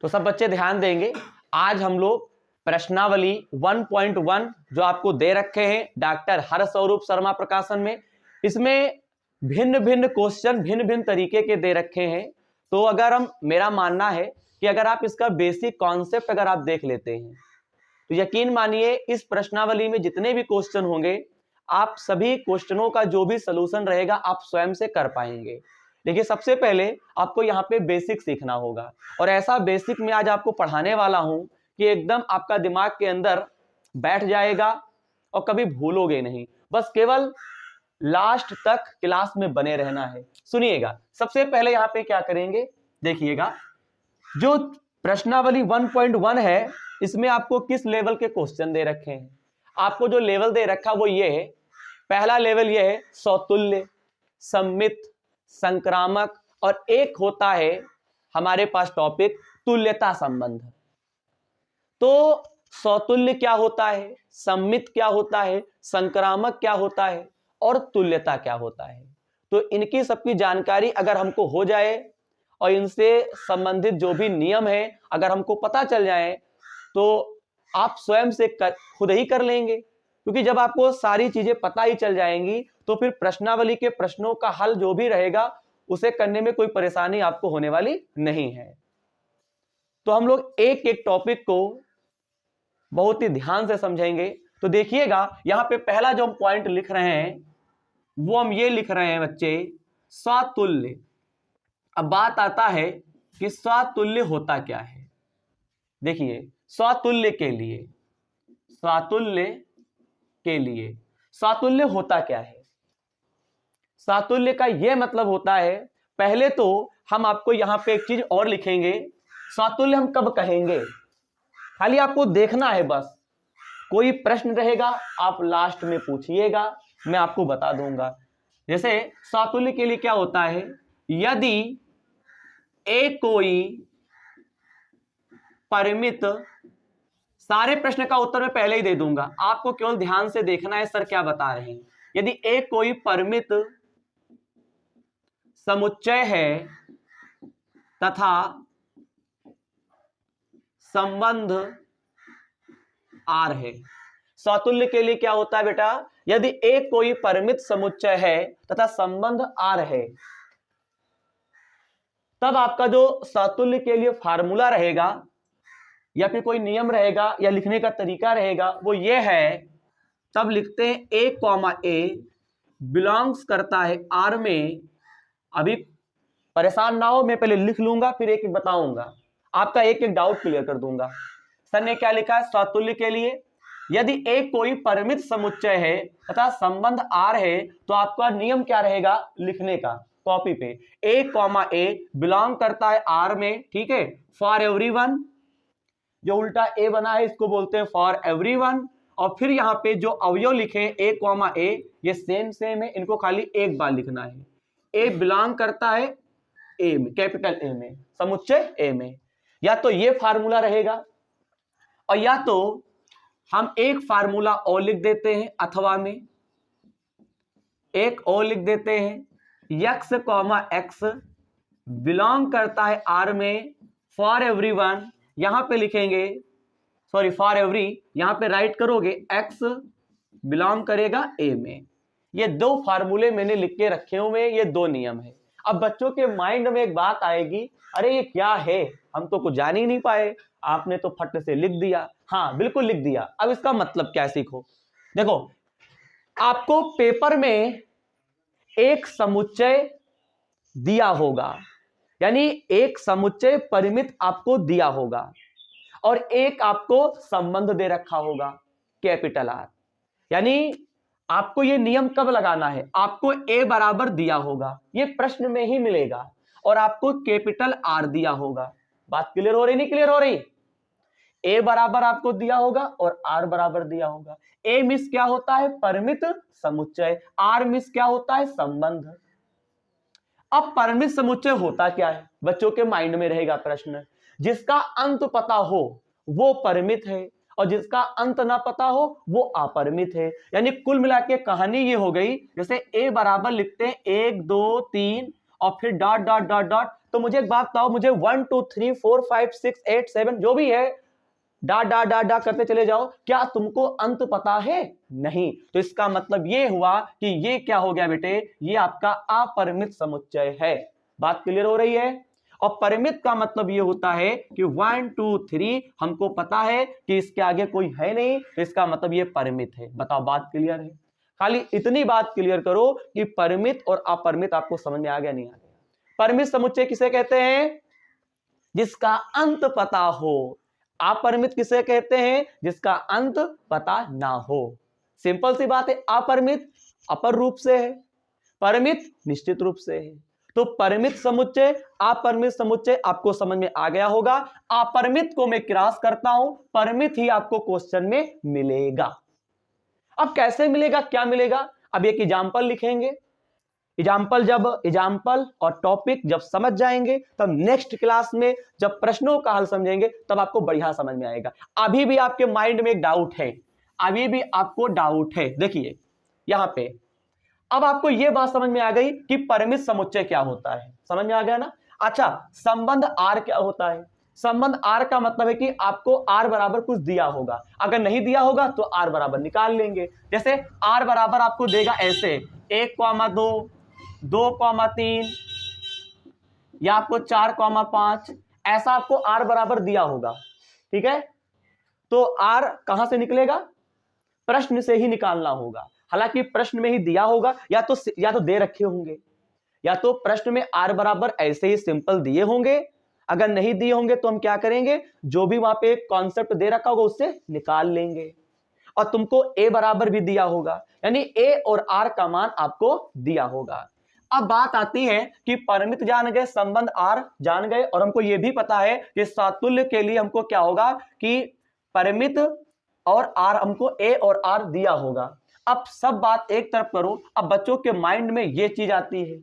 तो सब बच्चे ध्यान देंगे, आज हम लोग प्रश्नावली 1.1 जो आपको दे रखे हैं डॉक्टर हरस्वरूप शर्मा प्रकाशन में, इसमें भिन्न भिन्न क्वेश्चन भिन्न भिन्न तरीके के दे रखे हैं। तो अगर मेरा मानना है कि अगर आप इसका बेसिक कॉन्सेप्ट अगर आप देख लेते हैं तो यकीन मानिए इस प्रश्नावली में जितने भी क्वेश्चन होंगे आप सभी क्वेश्चनों का जो भी सलूशन रहेगा आप स्वयं से कर पाएंगे। देखिए सबसे पहले आपको यहाँ पे बेसिक सीखना होगा, और ऐसा बेसिक मैं आज आपको पढ़ाने वाला हूं कि एकदम आपका दिमाग के अंदर बैठ जाएगा और कभी भूलोगे नहीं, बस केवल लास्ट तक क्लास में बने रहना है। सुनिएगा, सबसे पहले यहाँ पे क्या करेंगे, देखिएगा जो प्रश्नावली 1.1 है इसमें आपको किस लेवल के क्वेश्चन दे रखे हैं। आपको जो लेवल दे रखा वो ये है, पहला लेवल ये है सौतुल्य, सम्मित, संक्रामक, और एक होता है हमारे पास टॉपिक तुल्यता संबंध। तो सौतुल्य क्या होता है, सम्मित क्या होता है, संक्रामक क्या होता है और तुल्यता क्या होता है। तो इनकी सबकी जानकारी अगर हमको हो जाए और इनसे संबंधित जो भी नियम है अगर हमको पता चल जाए तो आप स्वयं से खुद ही कर लेंगे, क्योंकि जब आपको सारी चीजें पता ही चल जाएंगी तो फिर प्रश्नावली के प्रश्नों का हल जो भी रहेगा उसे करने में कोई परेशानी आपको होने वाली नहीं है। तो हम लोग एक एक टॉपिक को बहुत ही ध्यान से समझेंगे। तो देखिएगा यहां पे पहला जो हम पॉइंट लिख रहे हैं वो हम ये लिख रहे हैं बच्चे, स्वातुल्य। अब बात आता है कि स्वातुल्य होता क्या है। देखिए स्वातुल्य के लिए स्वातुल्य होता क्या है। स्वातुल्य का यह मतलब होता है, पहले तो हम आपको यहां पे एक चीज और लिखेंगे, स्वातुल्य हम कब कहेंगे, खाली आपको देखना है बस। कोई प्रश्न रहेगा आप लास्ट में पूछिएगा, मैं आपको बता दूंगा। जैसे स्वातुल्य के लिए क्या होता है, यदि एक कोई परिमित, सारे प्रश्न का उत्तर मैं पहले ही दे दूंगा, आपको केवल ध्यान से देखना है सर क्या बता रहे हैं। यदि एक कोई परिमित समुच्चय है तथा संबंध आर है। स्वातुल्य के लिए क्या होता है बेटा, यदि एक कोई परिमित समुच्चय है तथा संबंध आर है, तब आपका जो स्वातुल्य के लिए फार्मूला रहेगा या फिर कोई नियम रहेगा या लिखने का तरीका रहेगा वो ये है, तब लिखते हैं ए कॉमा ए बिलोंग्स करता है आर में। अभी परेशान ना हो, मैं पहले लिख लूंगा फिर एक एक बताऊंगा, आपका एक एक डाउट क्लियर कर दूंगा। सर ने क्या लिखा है, स्वातुल्य के लिए यदि एक कोई परिमित समुच्चय है तथा संबंध आर है तो आपका नियम क्या रहेगा लिखने का, कॉपी पे ए कॉमा ए बिलोंग करता है आर में, ठीक है, फॉर एवरीवन, जो उल्टा ए बना है इसको बोलते हैं फॉर एवरीवन, और फिर यहाँ पे जो अवयव लिखे ए कॉमा ए ये सेम है, इनको खाली एक बार लिखना है। ए बिलोंग करता है ए में, कैपिटल ए में, समुच्चय ए में। या तो ये फार्मूला रहेगा और या तो हम एक फार्मूला और लिख देते हैं, अथवा में एक और लिख देते हैं, यक्स कॉमा एक्स बिलोंग करता है आर में फॉर एवरीवन, यहां पे लिखेंगे सॉरी फॉर एवरी, यहां पे राइट करोगे एक्स बिलोंग करेगा ए में। ये दो फार्मूले मैंने लिख के रखे हुए, ये दो नियम है। अब बच्चों के माइंड में एक बात आएगी, अरे ये क्या है, हम तो कुछ जान ही नहीं पाए, आपने तो फट से लिख दिया। हाँ बिल्कुल लिख दिया, अब इसका मतलब क्या सीखो। देखो आपको पेपर में एक समुच्चय दिया होगा, यानी एक समुच्चय परिमित आपको दिया होगा और एक आपको संबंध दे रखा होगा कैपिटल आर। यानी आपको ये नियम कब लगाना है, आपको ए बराबर दिया होगा, ये प्रश्न में ही मिलेगा, और आपको कैपिटल आर दिया होगा। बात क्लियर हो रही नहीं क्लियर हो रही, ए बराबर आपको दिया होगा और आर बराबर दिया होगा। ए मिस क्या होता है, परिमित समुच्चय, आर मिस क्या होता है, संबंध। अब परिमित समुच्चय होता क्या है, बच्चों के माइंड में रहेगा प्रश्न, जिसका अंत पता हो वो परिमित है और जिसका अंत ना पता हो वो अपरिमित है। यानी कुल मिला के कहानी ये हो गई, जैसे ए बराबर लिखते हैं 1 2 3 और फिर डॉट डॉट डॉट डॉट, तो मुझे एक बात बताओ, मुझे 1 2 3 4 5 6 8 7 जो भी है डा डा डा डा करते चले जाओ, क्या तुमको अंत पता है? नहीं। तो इसका मतलब ये हुआ कि ये क्या हो गया बेटे, ये आपका अपरिमित समुच्चय है। बात क्लियर हो रही है? और परिमित का मतलब ये होता है कि 1 2 3 हमको पता है कि इसके आगे कोई है नहीं, तो इसका मतलब ये परिमित है। बताओ बात क्लियर है? खाली इतनी बात क्लियर करो कि परिमित और अपरिमित आपको समझ में आ गया नहीं आ गया? परिमित समुच्चय किसे कहते हैं? जिसका अंत पता हो। अपरिमित किसे कहते हैं? जिसका अंत पता ना हो। सिंपल सी बात है। अपरिमित अपर रूप से है, परिमित निश्चित रूप से है। तो परिमित समुच्चय अपरिमित समुच्चय आपको समझ में आ गया होगा। अपरिमित को मैं क्रॉस करता हूं, परिमित ही आपको क्वेश्चन में मिलेगा। अब कैसे मिलेगा, क्या मिलेगा? अब एक एग्जाम्पल लिखेंगे। एग्जाम्पल और टॉपिक जब समझ जाएंगे तब नेक्स्ट क्लास में जब प्रश्नों का हल समझेंगे तब आपको बढ़िया समझ में आएगा। अभी भी आपके माइंड में एक डाउट है, अभी भी आपको डाउट है। देखिए यहां पे अब आपको यह बात समझ में आ गई कि परिमित समुच्चय क्या होता है। समझ में आ गया ना? अच्छा, संबंध आर क्या होता है? संबंध आर का मतलब है कि आपको आर बराबर कुछ दिया होगा, अगर नहीं दिया होगा तो आर बराबर निकाल लेंगे। जैसे आर बराबर आपको देगा ऐसे 1,2 2,3 या आपको 4,5, ऐसा आपको आर बराबर दिया होगा। ठीक है, तो आर कहां से निकलेगा? प्रश्न से ही निकालना होगा। हालांकि प्रश्न में ही दिया होगा, या तो दे रखे होंगे, या तो प्रश्न में आर बराबर ऐसे ही सिंपल दिए होंगे। अगर नहीं दिए होंगे तो हम क्या करेंगे, जो भी वहां पे कॉन्सेप्ट दे रखा होगा उससे निकाल लेंगे। और तुमको ए बराबर भी दिया होगा, यानी ए और आर का मान आपको दिया होगा। अब बात आती है कि परिमित जान गए, संबंध आर जान गए, और हमको यह भी पता है कि सातुल्य के लिए हमको क्या होगा कि परिमित और आर, हमको ए और आर दिया होगा। अब सब बात एक तरफ करो, अब बच्चों के माइंड में यह चीज आती है,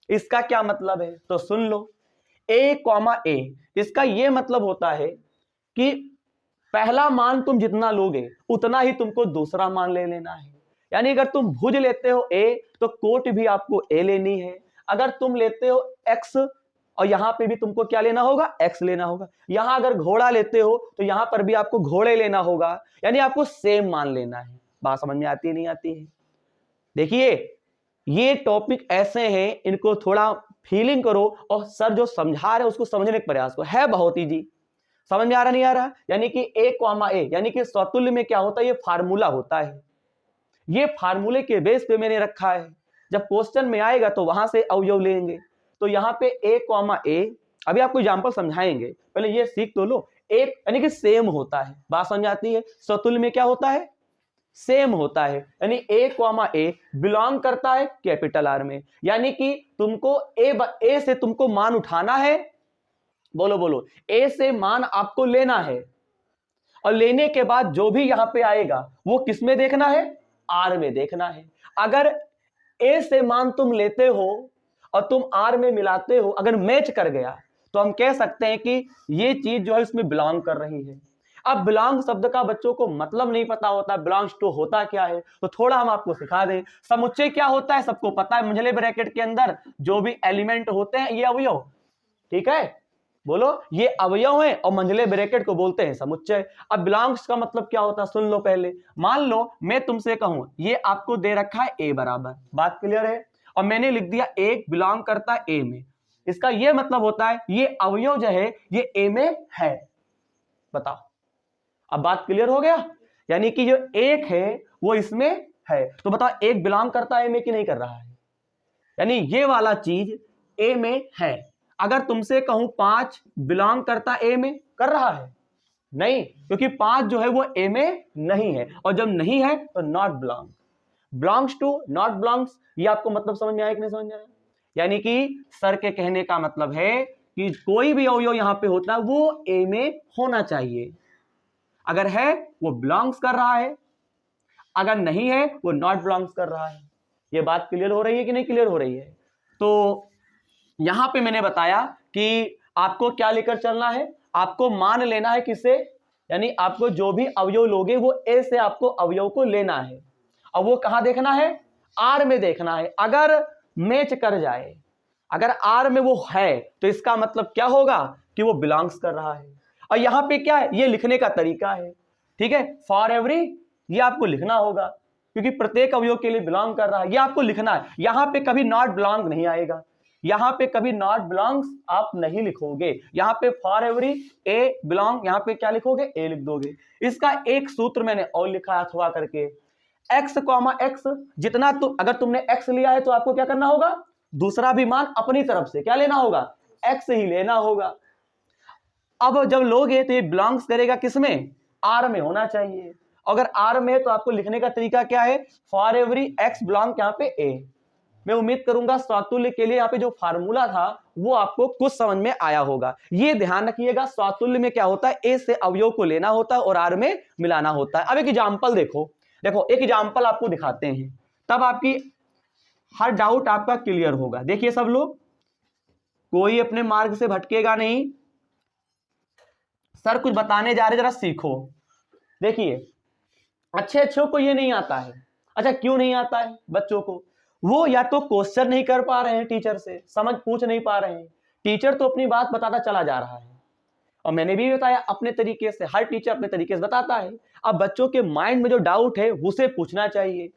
इसका क्या मतलब है? तो सुन लो, ए कॉमा ए, इसका यह मतलब होता है कि पहला मान तुम जितना लोगे उतना ही तुमको दूसरा मान ले लेना है। यानी अगर तुम भुज लेते हो ए तो कोट भी आपको ए लेनी है। अगर तुम लेते हो एक्स और यहां पे भी तुमको क्या लेना होगा? एक्स लेना होगा। यहां अगर घोड़ा लेते हो तो यहां पर भी आपको घोड़े लेना होगा, यानी आपको सेम मान लेना है। बात समझ में आती है नहीं आती है? देखिए ये टॉपिक ऐसे हैं, इनको थोड़ा फीलिंग करो और सर जो समझा रहे उसको समझने का प्रयास करो। है बहुत ही जी, समझ में आ रहा नहीं आ रहा? यानी कि ए कॉमा ए, यानी कि स्वतुल्य में क्या होता है, ये फार्मूला होता है। ये फार्मूले के बेस पे मैंने रखा है, जब क्वेश्चन में आएगा तो वहां से अवयव लेंगे। तो यहां पे ए कॉमा ए, अभी आपको एग्जांपल समझाएंगे, पहले ये सीख तो लो। एक यानी कि सेम होता है। बात समझ आती है? स्वतुल्य में क्या होता है? सेम होता है। यानी ए कॉमा ए बिलोंग करता है कैपिटल आर में, यानी कि तुमको ए से तुमको मान उठाना है। बोलो बोलो, ए से मान आपको लेना है, और लेने के बाद जो भी यहां पे आएगा वो किस में देखना है? आर में देखना है। अगर ए से मान तुम लेते हो और तुम आर में मिलाते हो, अगर मैच कर गया तो हम कह सकते हैं कि ये चीज जो है इसमें बिलोंग कर रही है। अब बिलोंग शब्द का बच्चों को मतलब नहीं पता होता, बिलोंग्स टू होता क्या है, तो थोड़ा हम आपको सिखा दें। समुच्चय क्या होता है सबको पता है, मंझले ब्रैकेट के अंदर जो भी एलिमेंट होते हैं ये अवयव। ठीक है, बोलो, ये अवयव है और मंझले ब्रैकेट को बोलते हैं समुच्चय। अब बिलोंग्स का मतलब क्या होता है सुन लो पहले। मान लो मैं तुमसे कहूं ये आपको दे रखा है ए बराबर, बात क्लियर है, और मैंने लिख दिया ए बिलोंग करता है ए में। इसका यह मतलब होता है ये अवयव जो है ये ए में है। बताओ, अब बात क्लियर हो गया? यानी कि जो एक है वो इसमें है। तो बताओ एक बिलोंग करता है ए में कि नहीं कर रहा है? यानी ये वाला चीज ए में है। अगर तुमसे कहूं 5 बिलोंग करता ए में, कर रहा है? नहीं, क्योंकि 5 जो है वो ए में नहीं है, और जब नहीं है तो not belong. Belongs to, not belongs, ये आपको मतलब समझ में आया कि नहीं समझ में आया? यानी कि सर के कहने का मतलब है कि कोई भी अवयव यहां पे होता है वो ए में होना चाहिए। अगर है वो बिलोंग्स कर रहा है, अगर नहीं है वो नॉट बिलोंग्स कर रहा है। ये बात क्लियर हो रही है कि नहीं क्लियर हो रही है? तो यहां पे मैंने बताया कि आपको क्या लेकर चलना है, आपको मान लेना है किसे, यानी आपको जो भी अवयव लोगे वो ए से आपको अवयव को लेना है, और वो कहां देखना है? आर में देखना है। अगर मैच कर जाए, अगर आर में वो है तो इसका मतलब क्या होगा कि वो बिलोंग्स कर रहा है। और यहां पे क्या है, ये लिखने का तरीका है, ठीक है। फॉर एवरी ये आपको लिखना होगा क्योंकि प्रत्येक अवयव के लिए बिलोंग कर रहा है, ये आपको लिखना है। यहां पे कभी नॉट बिलोंग नहीं आएगा, यहां पे कभी नॉट बिलोंग्स आप नहीं लिखोगे। यहां पे फॉर एवरी ए बिलोंग, यहां पे क्या लिखोगे, ए लिख दोगे। इसका एक सूत्र मैंने और लिखा है अथवा करके, एक्स कॉमा एक्स, जितना अगर तुमने एक्स लिया है तो आपको क्या करना होगा, दूसरा भी मान अपनी तरफ से क्या लेना होगा, एक्स ही लेना होगा। अब जब लोगे तो ये बिलोंग्स करेगा किसमें, आर में होना चाहिए। अगर आर में है तो आपको लिखने का तरीका क्या है, फॉर एवरी एक्स बिलोंग यहाँ पे ए। मैं उम्मीद करूंगा स्वातुल्य के लिए यहाँ पे जो फार्मूला था वो आपको कुछ समझ में आया होगा। ये ध्यान रखिएगा, स्वातुल्य में क्या होता है, ए से अवयव को लेना होता है और आर में मिलाना होता है। अब एक एग्जाम्पल देखो एक एग्जाम्पल आपको दिखाते हैं, तब आपकी हर डाउट आपका क्लियर होगा। देखिए सब लोग, कोई अपने मार्ग से भटकेगा नहीं, सर कुछ बताने जा रहे, जरा सीखो। देखिए अच्छे को ये नहीं आता है। अच्छा क्यों नहीं आता है बच्चों को, वो या तो क्वेश्चन नहीं कर पा रहे हैं, टीचर से समझ पूछ नहीं पा रहे हैं। टीचर तो अपनी बात बताता चला जा रहा है, और मैंने भी बताया अपने तरीके से, हर टीचर अपने तरीके से बताता है। अब बच्चों के माइंड में जो डाउट है उसे पूछना चाहिए।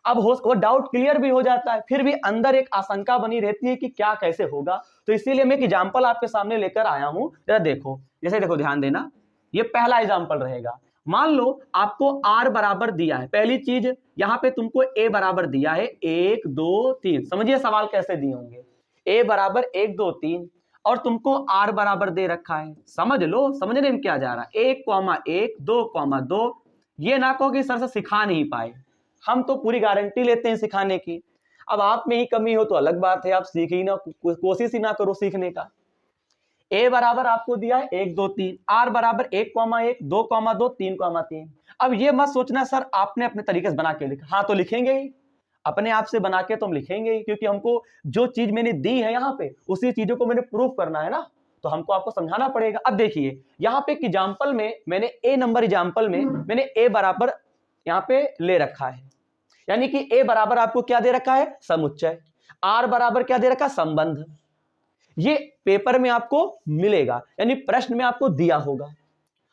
अब वो डाउट क्लियर भी हो जाता है, फिर भी अंदर एक आशंका बनी रहती है कि क्या कैसे होगा। तो इसीलिए मैं एक एग्जाम्पल आपके सामने लेकर आया हूं, जरा देखो। जैसे देखो, ध्यान देना, ये पहला एग्जाम्पल रहेगा। मान लो आपको आर बराबर दिया है, पहली चीज यहां पे तुमको ए बराबर दिया है 1 2 3। समझिए सवाल कैसे दिए होंगे, ए बराबर 1 2 3 और तुमको आर बराबर दे रखा है। समझ लो, समझने में क्या जा रहा है, 1,1 2,2। ये ना कहो कि सर से सिखा नहीं पाए, हम तो पूरी गारंटी लेते हैं सिखाने की। अब आप में ही कमी हो तो अलग बात है, आप सीख ही ना, कोशिश ही ना करो सीखने का। ए बराबर आपको दिया है 1 2 3, आर बराबर 1,1 2,2 3,3। अब ये मत सोचना सर आपने अपने तरीके से बना के लिखा, हाँ तो लिखेंगे ही, अपने आप से बना के तो हम लिखेंगे ही, क्योंकि हमको जो चीज मैंने दी है यहाँ पे उसी चीजों को मैंने प्रूफ करना है ना, तो हमको आपको समझाना पड़ेगा। अब देखिए यहाँ पे एग्जाम्पल में मैंने ए नंबर एग्जाम्पल में मैंने ए बराबर यहाँ पे ले रखा है, यानी कि ए बराबर आपको क्या दे रखा है, समुच्चय। आर बराबर क्या दे रखा, संबंध। ये पेपर में आपको मिलेगा, यानी प्रश्न में आपको दिया होगा,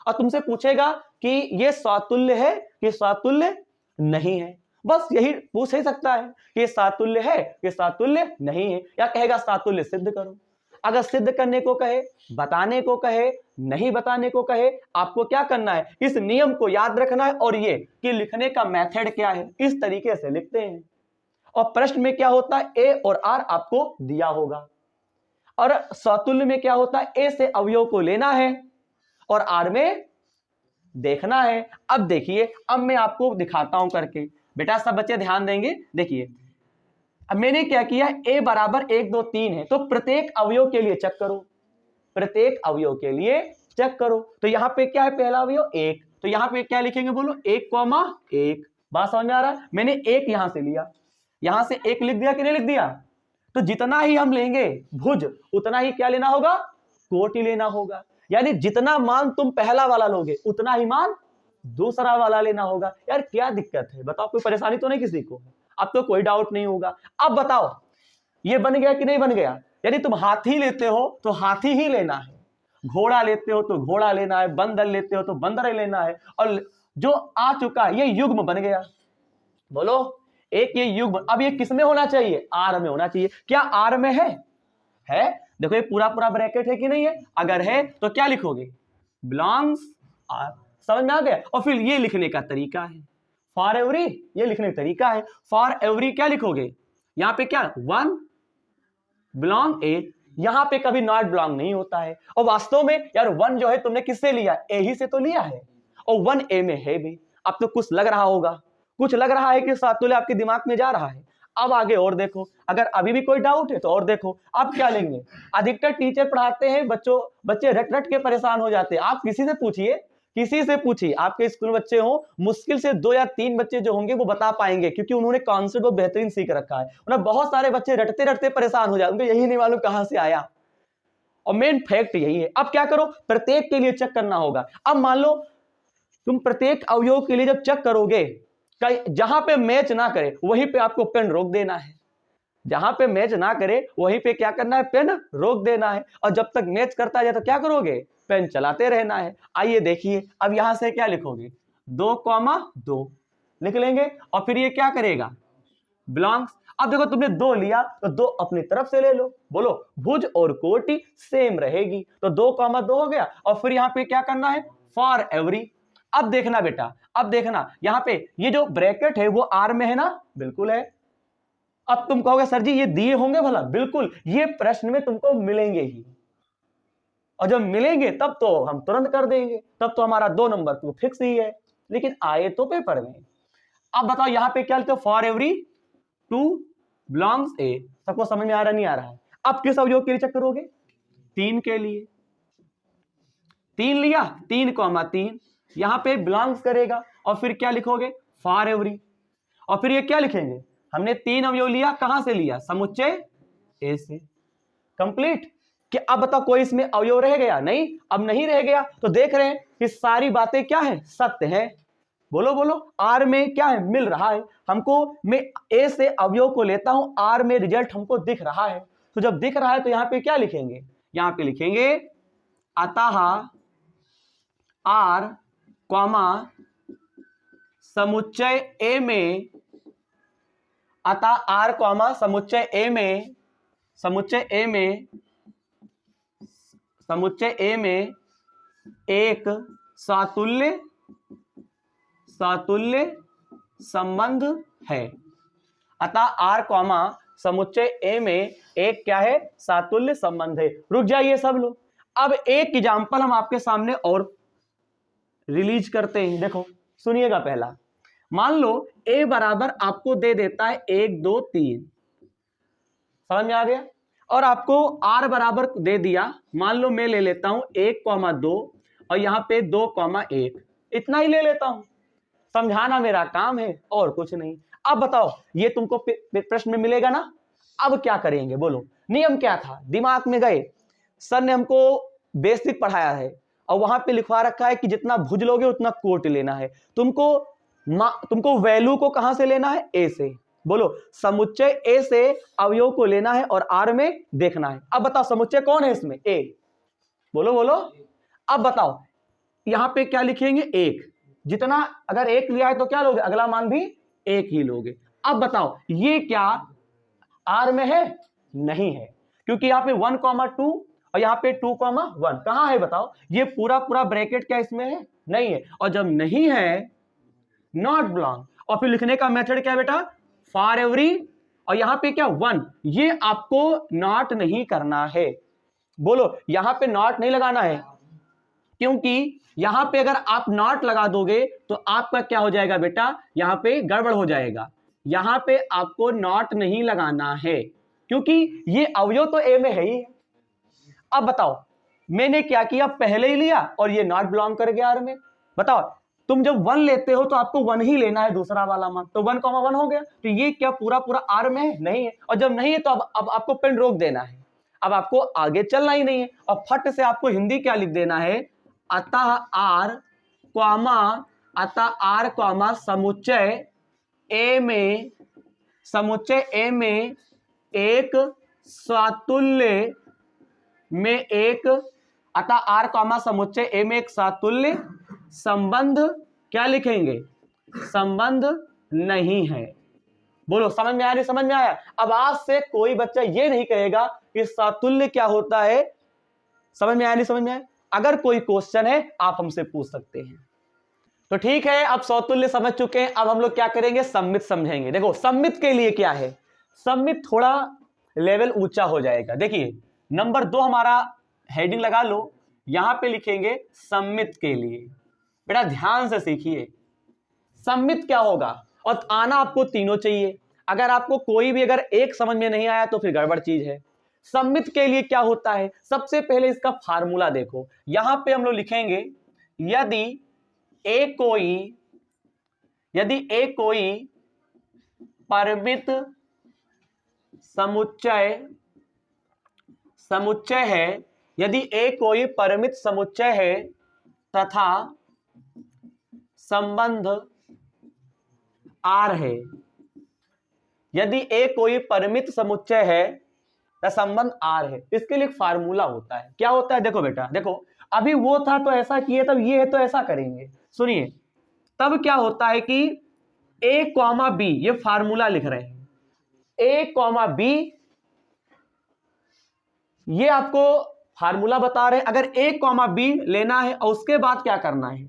और तुमसे पूछेगा कि ये स्वातुल्य है कि स्वातुल्य नहीं है। बस यही पूछ ही सकता है कि सातुल्य है कि सातुल्य नहीं है, या कहेगा सातुल्य सिद्ध करो। अगर सिद्ध करने को कहे, बताने को कहे, नहीं बताने को कहे, आपको क्या करना है, इस नियम को याद रखना है, और ये कि लिखने का मेथड क्या है, इस तरीके से लिखते हैं। और प्रश्न में क्या होता है, ए और आर आपको दिया होगा, और सातुल्य में क्या होता है, ए से अवयव को लेना है और आर में देखना है। अब देखिए, अब मैं आपको दिखाता हूं करके, बेटा सब बच्चे ध्यान देंगे। देखिए अब मैंने क्या किया, ए बराबर 1 2 3 है, तो प्रत्येक अवयव के लिए चेक करो, प्रत्येक अवयव के लिए चेक करो। तो यहां पे क्या है, पहला अवयव 1, तो यहां पे क्या लिखेंगे, बोलो 1,1। बात समझ में आ रहा है, मैंने 1 यहां से लिया, यहां से 1 लिख दिया कि नहीं लिख दिया, तो जितना ही हम लेंगे भुज उतना ही क्या लेना होगा, कोटि लेना होगा। यानी जितना मान तुम पहला वाला लोगे उतना ही मान दूसरा वाला लेना होगा। यार क्या दिक्कत है बताओ, कोई परेशानी तो नहीं किसी को, अब तो कोई डाउट नहीं होगा। अब बताओ ये बन गया कि नहीं बन गया, यानी तुम हाथी लेते हो तो हाथी ही लेना है, घोड़ा लेते हो तो घोड़ा लेना है, बंदर लेते हो तो बंदर लेना है, और जो आ चुका ये युग्म बन गया। बोलो एक ये युग्म, अब ये किसमें होना चाहिए, आर में होना चाहिए। क्या आर में है? देखो ये पूरा पूरा ब्रैकेट है कि नहीं है, अगर है तो क्या लिखोगे, बिलोंग्स आर। समझ में आ गया। और फिर ये लिखने का तरीका है, फॉर एवरी, ये लिखने का तरीका है। फॉर एवरी क्या लिखोगे, यहां पे क्या 1 बिलोंग ए, यहां पे कभी नॉट बिलोंग नहीं होता है। और वास्तव में यार 1 जो है तुमने किससे लिया, ए ही से तो लिया है, और 1 ए में है भी। अब तो कुछ लग रहा होगा, कुछ लग रहा है कि सातुल्य आपके दिमाग में जा रहा है। अब आगे और देखो, अगर अभी भी कोई डाउट है तो और देखो। आप क्या लेंगे, अधिकतर टीचर पढ़ाते हैं बच्चे रट रट के परेशान हो जाते हैं। आप किसी से पूछिए, किसी से पूछिए, आपके स्कूल में बच्चे हो, मुश्किल से 2 या 3 बच्चे जो होंगे वो बता पाएंगे, क्योंकि उन्होंने कॉन्सेप्ट बहुत बेहतरीन सीख रखा है। उन्हें बहुत सारे बच्चे रटते रटते परेशान हो जाते, उनको यही नहीं मालूम कहां से आया, और मेन फैक्ट यही है। अब क्या करो, प्रत्येक के लिए चेक करना होगा। अब मान लो तुम प्रत्येक अवयव के लिए जब चेक करोगे, जहां पे मैच ना करे वहीं पे आपको पेन रोक देना है। जहां पे मैच ना करे वहीं पे क्या करना है, पेन रोक देना है, और जब तक मैच करता जाए तो क्या करोगे, पेन चलाते रहना है। आइए देखिए, अब यहां से क्या लिखोगे, 2,2 लिख लेंगे, और फिर ये क्या करेगा, बिलोंग्स। अब देखो तुमने 2 लिया तो 2 अपनी तरफ से ले लो, बोलो भुज और कोटि सेम रहेगी, तो 2,2 हो गया, और फिर यहां पे क्या करना है, फॉर एवरी। अब देखना बेटा, अब देखना यहां पे ये जो ब्रैकेट है वो आर में है ना, बिल्कुल है। अब तुम कहोगे सर जी ये दिए होंगे भला, बिल्कुल ये प्रश्न में तुमको मिलेंगे ही, और जब मिलेंगे तब तो हम तुरंत कर देंगे, तब तो हमारा 2 नंबर तो फिक्स ही है, लेकिन आए तो पेपर में। अब बताओ यहां पे क्या लिखते हो, फॉर एवरी 2 बिलोंग्स ए। सबको समझ में आ रहा नहीं आ रहा है। अब किस अवयव के लिए चेक करोगे, 3 के लिए, 3 लिया, 3,3 यहां पे बिलोंग्स करेगा, और फिर क्या लिखोगे, फॉर एवरी, और फिर ये क्या लिखेंगे, हमने 3 अवयव लिया, कहां से लिया, समुच्चय ए से। कंप्लीट। कि अब बताओ कोई इसमें अवयव रह गया, नहीं, अब नहीं रह गया, तो देख रहे हैं कि सारी बातें क्या है, सत्य है। बोलो बोलो, आर में क्या है, मिल रहा है हमको, मैं ए से अवयव को लेता हूं, आर में रिजल्ट हमको दिख रहा है, तो जब दिख रहा है तो यहां पे क्या लिखेंगे, यहां पे लिखेंगे अतः आर कॉमा समुच्चय ए में, अतः आर कॉमा समुच्चय ए में, समुच्चय ए में, समुच्चय ए में एक सातुल्य सातुल्य संबंध है। अतः आर कॉमा समुच्चय ए में एक क्या है, सातुल्य संबंध है। रुक जाइए सब लोग, अब एक एग्जांपल हम आपके सामने और रिलीज करते हैं, देखो सुनिएगा। पहला मान लो ए बराबर आपको दे देता है 1 2 3, समझ में आ गया, और आपको आर बराबर दे दिया, मान लो मैं ले लेता हूं 1,2 और यहां पे 2,1, इतना ही ले लेता हूं, समझाना मेरा काम है और कुछ नहीं। अब बताओ ये तुमको प्रश्न में मिलेगा ना, अब क्या करेंगे बोलो, नियम क्या था, दिमाग में गए, सर ने हमको बेसिक पढ़ाया है और वहां पे लिखवा रखा है कि जितना भुज लोगे उतना कोट लेना है, तुमको वैल्यू को कहां से लेना है, ए से। बोलो समुच्चय ए से अवयव को लेना है और आर में देखना है। अब बताओ समुच्चय कौन है इसमें, ए, बोलो बोलो। अब बताओ यहां पे क्या लिखेंगे, 1, जितना अगर 1 लिया है तो क्या लोगे, अगला मान भी 1 ही लोगे। अब बताओ ये क्या आर में है, नहीं है, क्योंकि यहां पे 1,2 और यहां पे 2,1 कहां है बताओ, ये पूरा पूरा ब्रैकेट क्या इसमें है, नहीं है, और जब नहीं है नॉट बिलोंग, और फिर लिखने का मेथड क्या है बेटा, फॉर एवरी, और यहां पे क्या 1, ये आपको नॉट नहीं करना है। बोलो यहां पे नॉट नहीं लगाना है, क्योंकि यहां पे अगर आप नॉट लगा दोगे तो आपका क्या हो जाएगा बेटा, यहां पे गड़बड़ हो जाएगा, यहां पे आपको नॉट नहीं लगाना है, क्योंकि ये अवयव तो ए में है ही। अब बताओ मैंने क्या किया, पहले ही लिया और ये नॉट बिलोंग कर गया आर में। बताओ तुम जब 1 लेते हो तो आपको 1 ही लेना है, दूसरा वाला मान, तो 1,1 हो गया, तो ये क्या पूरा पूरा आर में नहीं है, और जब नहीं है तो अब आपको पेन रोक देना है, अब आपको आगे चलना ही नहीं है, और फट से आपको हिंदी क्या लिख देना है, अतः आर कॉमा, अतः आर कॉमा समुच्चय ए में, समुच्चय ए में एक सातुल्य में एक, अतः आर कॉमा समुच्चय ए में एक सातुल्य संबंध, क्या लिखेंगे, संबंध नहीं है। बोलो समझ में आया, नहीं समझ में आया। अब आज से कोई बच्चा ये नहीं कहेगा कि सातुल्य क्या होता है, समझ में आया, नहीं समझ में आया। अगर कोई क्वेश्चन है आप हमसे पूछ सकते हैं। तो ठीक है, अब समतुल्य समझ चुके हैं, अब हम लोग क्या करेंगे, सममित समझेंगे। देखो सममित के लिए क्या है, सममित थोड़ा लेवल ऊंचा हो जाएगा। देखिए नंबर 2 हमारा हेडिंग लगा लो, यहां पे लिखेंगे सममित के लिए। बेटा ध्यान से सीखिए सममित क्या होगा, और आना आपको तीनों चाहिए, अगर आपको कोई भी अगर एक समझ में नहीं आया तो फिर गड़बड़ चीज है। सममित के लिए क्या होता है, सबसे पहले इसका फार्मूला देखो, यहां पे हम लोग लिखेंगे यदि ए कोई परिमित समुच्चय है, यदि ए कोई परिमित समुच्चय है तथा संबंध आर है, यदि ए कोई परिमित समुच्चय है तो संबंध आर है। इसके लिए एक फार्मूला होता है। क्या होता है? देखो बेटा, देखो अभी वो था तो ऐसा किए, तब ये है तो ऐसा करेंगे। सुनिए, तब क्या होता है कि ए कॉमा बी, ये फार्मूला लिख रहे हैं, ए कॉमा बी, ये आपको फार्मूला बता रहे हैं। अगर ए कॉमा बी लेना है और उसके बाद क्या करना है,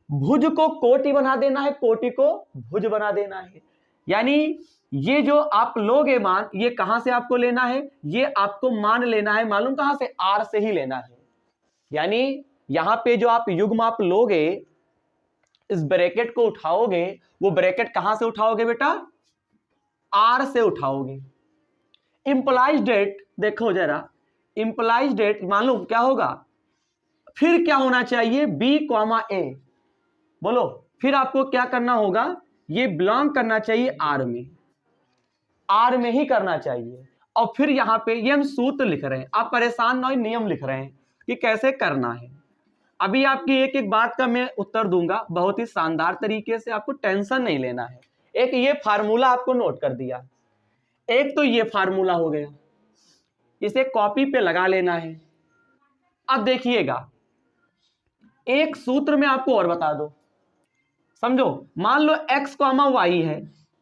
भुज को कोटि बना देना है, कोटि को भुज बना देना है। यानी ये जो आप लोगे मान, ये कहां से आपको लेना है, ये आपको मान लेना है, मालूम कहां से, आर से ही लेना है। यानी यहां पे जो आप युग्म आप लोगे, इस ब्रैकेट को उठाओगे, वो ब्रैकेट कहां से उठाओगे बेटा, आर से उठाओगे। इंप्लाइज डेट देखो जरा, इंप्लाइज डेट मालूम क्या होगा, फिर क्या होना चाहिए, बी कॉमा ए, बोलो फिर आपको क्या करना होगा, ये बिलोंग करना चाहिए आर में, आर में ही करना चाहिए। और फिर यहां पे ये हम सूत्र लिख रहे हैं, आप परेशान ना हो, नियम लिख रहे हैं कि कैसे करना है। अभी आपकी एक एक बात का मैं उत्तर दूंगा बहुत ही शानदार तरीके से, आपको टेंशन नहीं लेना है। एक ये फार्मूला आपको नोट कर दिया, एक तो ये फार्मूला हो गया, इसे कॉपी पे लगा लेना है। अब देखिएगा, एक सूत्र में आपको और बता दो, समझो, मान लो x कॉमा वाई है,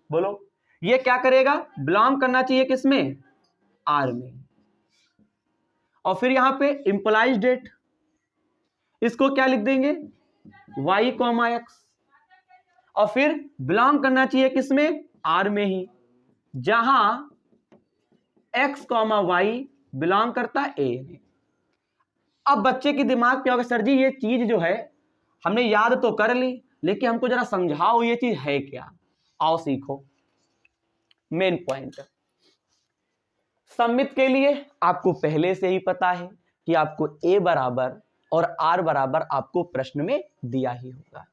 बोलो ये क्या करेगा, बिलोंग करना चाहिए किसमें, आर में। और फिर यहां पे इंप्लाइज डेट, इसको क्या लिख देंगे, y कॉमा एक्स, और फिर बिलोंग करना चाहिए किसमें, आर में ही, जहां x कॉमा वाई बिलोंग करता है ए में। अब बच्चे के दिमाग पे होगा, सर जी ये चीज जो है हमने याद तो कर ली, लेकिन हमको जरा समझाओ ये चीज है क्या। आओ सीखो। मेन पॉइंट, सममित के लिए आपको पहले से ही पता है कि आपको ए बराबर और आर बराबर आपको प्रश्न में दिया ही होगा।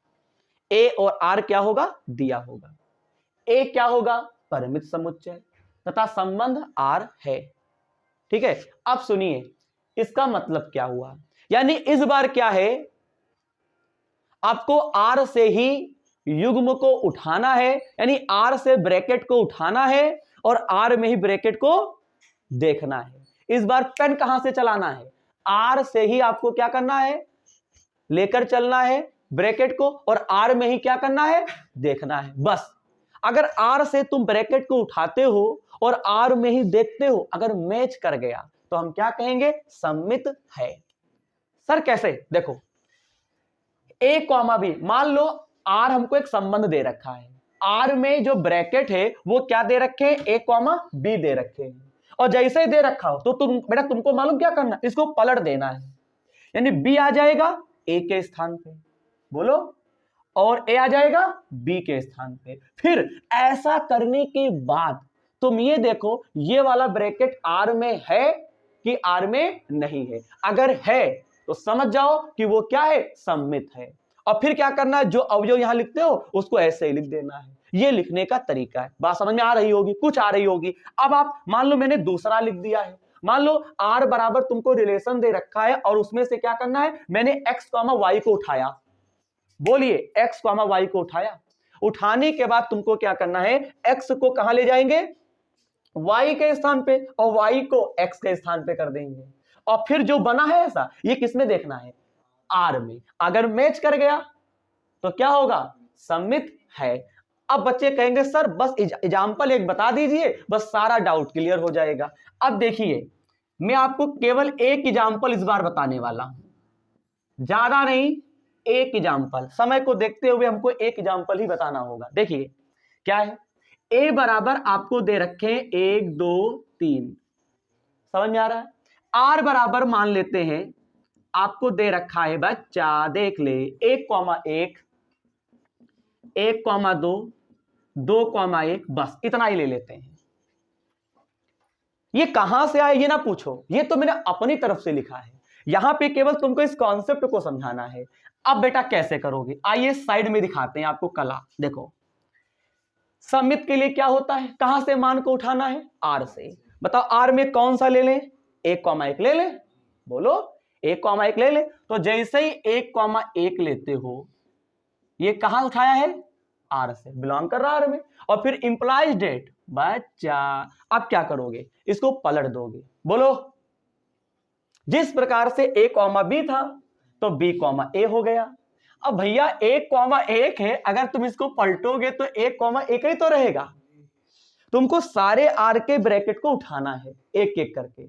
ए और आर क्या होगा, दिया होगा। ए क्या होगा, परिमित समुच्चय, तथा संबंध आर है। ठीक है, अब सुनिए इसका मतलब क्या हुआ, यानी इस बार क्या है, आपको आर से ही युग्म को उठाना है, यानी आर से ब्रैकेट को उठाना है और आर में ही ब्रैकेट को देखना है। इस बार पेन कहां से चलाना है, आर से ही आपको क्या करना है, लेकर चलना है ब्रैकेट को, और आर में ही क्या करना है, देखना है, बस। अगर आर से तुम ब्रैकेट को उठाते हो और आर में ही देखते हो, अगर मैच कर गया तो हम क्या कहेंगे, सममित है। सर कैसे, देखो ए कॉमा बी, मान लो आर हमको एक संबंध दे रखा है, आर में जो ब्रैकेट है वो क्या दे रखे हैं, ए कॉमा बी दे रखे हैं, और जैसे ही दे रखा हो तो तुम बेटा तुमको मालूम क्या करना, इसको पलट देना है, यानी बी आ जाएगा ए के स्थान पे, बोलो, और ए आ जाएगा बी के स्थान पे। फिर ऐसा करने के बाद तुम ये देखो ये वाला ब्रैकेट आर में है कि आर में नहीं है, अगर है तो समझ जाओ कि वो क्या है, सममित है। और फिर क्या करना है, जो अवयव यहां लिखते हो उसको ऐसे ही लिख देना है। ये लिखने का तरीका है, बात समझ में आ रही होगी, कुछ आ रही होगी। अब आप मान लो मैंने दूसरा लिख दिया है, मान लो आर बराबर तुमको रिलेशन दे रखा है और उसमें से क्या करना है, मैंने एक्स कॉमा वाई को उठाया, बोलिए एक्स कॉमा वाई को उठाया, उठाने के बाद तुमको क्या करना है, एक्स को कहां ले जाएंगे, वाई के स्थान पे, और वाई को एक्स के स्थान पे कर देंगे। और फिर जो बना है ऐसा, ये किसमें देखना है, आर में। अगर मैच कर गया तो क्या होगा, सममित है। अब बच्चे कहेंगे सर बस एग्जांपल एक बता दीजिए, बस सारा डाउट क्लियर हो जाएगा। अब देखिए मैं आपको केवल एक एग्जांपल इस बार बताने वाला हूं, ज्यादा नहीं, एक एग्जांपल। समय को देखते हुए हमको एक एग्जांपल ही बताना होगा। देखिए क्या है, ए बराबर आपको दे रखे 1 2 3, समझ में आ रहा है। आर बराबर मान लेते हैं आपको दे रखा है बच्चा, देख ले 1 कॉमा 1, 1 कॉमा 2, 2 कॉमा 1, बस इतना ही ले लेते हैं। ये कहां से आए ये ना पूछो, ये तो मैंने अपनी तरफ से लिखा है, यहां पे केवल तुमको इस कॉन्सेप्ट को समझाना है। अब बेटा कैसे करोगे, आइए साइड में दिखाते हैं आपको कला। देखो सममित के लिए क्या होता है, कहां से मान को उठाना है, आर से। बताओ आर में कौन सा ले लें, 1 कॉमा 1 ले ले, बोलो 1 कॉमा 1 ले ले। तो जैसे ही 1 कॉमा 1 लेते हो, ये कहां उठाया है, आर से, बिलोंग कर रहा आर में। और फिर इंप्लाइज डेट, बच्चा अब क्या करोगे, इसको पलट दोगे। बोलो, जिस प्रकार से ए कॉमा बी था तो बी कॉमा ए हो गया। अब भैया एक कॉमा एक है, अगर तुम इसको पलटोगे तो एक कॉमा एक ही तो रहेगा। तुमको सारे आर के ब्रैकेट को उठाना है एक एक करके।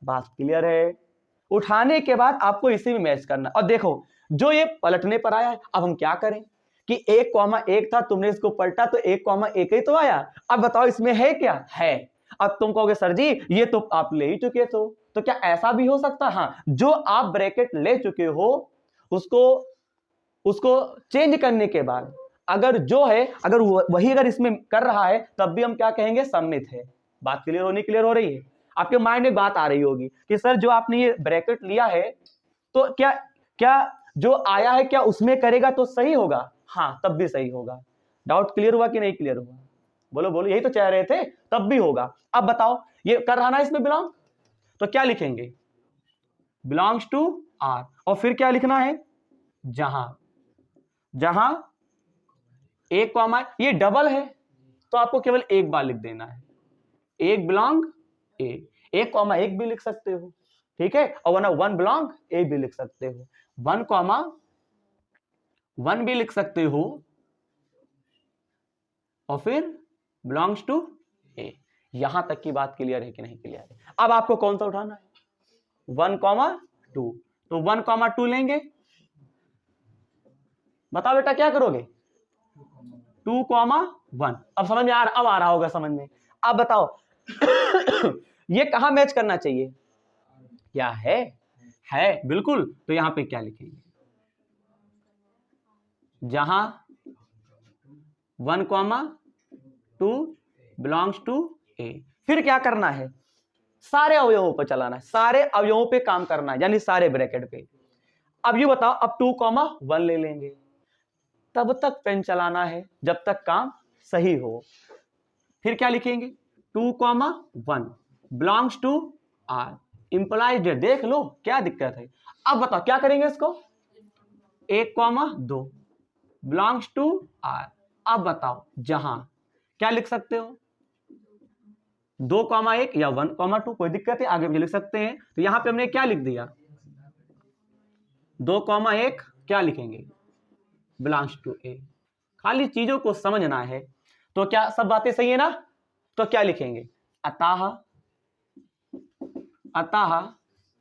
बात क्लियर है? उठाने के बाद आपको इसी में मैच करना। और देखो जो ये पलटने पर आया है, अब हम क्या करें कि एक कॉमा एक था, तुमने इसको पलटा तो एक कॉमा एक ही तो आया। अब बताओ इसमें है क्या है। अब तुम कहोगे सर जी ये तो आप ले ही चुके तो क्या ऐसा भी हो सकता? हाँ, जो आप ब्रैकेट ले चुके हो उसको चेंज करने के बाद अगर जो है, अगर वही अगर इसमें कर रहा है, तब भी हम क्या कहेंगे, सम्मित है। बात क्लियर हो रही है? आपके माइंड में बात आ रही होगी कि सर जो आपने ये ब्रैकेट लिया है तो क्या जो आया है क्या उसमें करेगा तो सही होगा? हाँ, तब भी सही होगा। डाउट क्लियर हुआ कि नहीं क्लियर हुआ? बोलो, यही तो चाह रहे थे, तब भी होगा। अब बताओ ये कर रहा ना इसमें बिलोंग, तो क्या लिखेंगे, बिलोंग्स टू आर। और फिर क्या लिखना है, जहां एक कॉमा, ये डबल है तो आपको केवल एक बार लिख देना है, एक बिलोंग ए, एक कॉमा एक भी लिख सकते हो, ठीक है। और वरना वन बिलोंग ए भी लिख सकते हो, वन कॉमा वन भी लिख सकते हो, और फिर बिलोंग्स टू ए। यहां तक की बात क्लियर है कि नहीं क्लियर है? अब आपको कौन सा उठाना है, 1,2, तो 1,2 लेंगे। बताओ बेटा क्या करोगे, 2,1। अब समझ में अब आ रहा होगा समझ में। अब बताओ ये कहां मैच करना चाहिए, क्या है बिल्कुल। तो यहां पे क्या लिखेंगे, जहां 1,2 बिलोंग्स टू ए। फिर क्या करना है, सारे अवयवों पर चलाना है, सारे अवयवों पे काम करना है, यानी सारे ब्रैकेट पे। अब ये बताओ, अब 2,1 ले लेंगे, तब तक पेन चलाना है जब तक काम सही हो। फिर क्या लिखेंगे, 2,1 belongs to R, employees date. देख लो क्या दिक्कत है। अब बताओ क्या करेंगे इसको, 1,2 बिलोंग्स टू आर। अब बताओ जहां क्या लिख सकते हो, 2,1 या 1,2, कोई दिक्कत है, आगे भी लिख सकते हैं। तो यहां पे हमने क्या लिख दिया, 2,1 क्या लिखेंगे, बिलोंग्स टू ए। खाली चीजों को समझना है। तो क्या सब बातें सही है ना? तो क्या लिखेंगे, अतः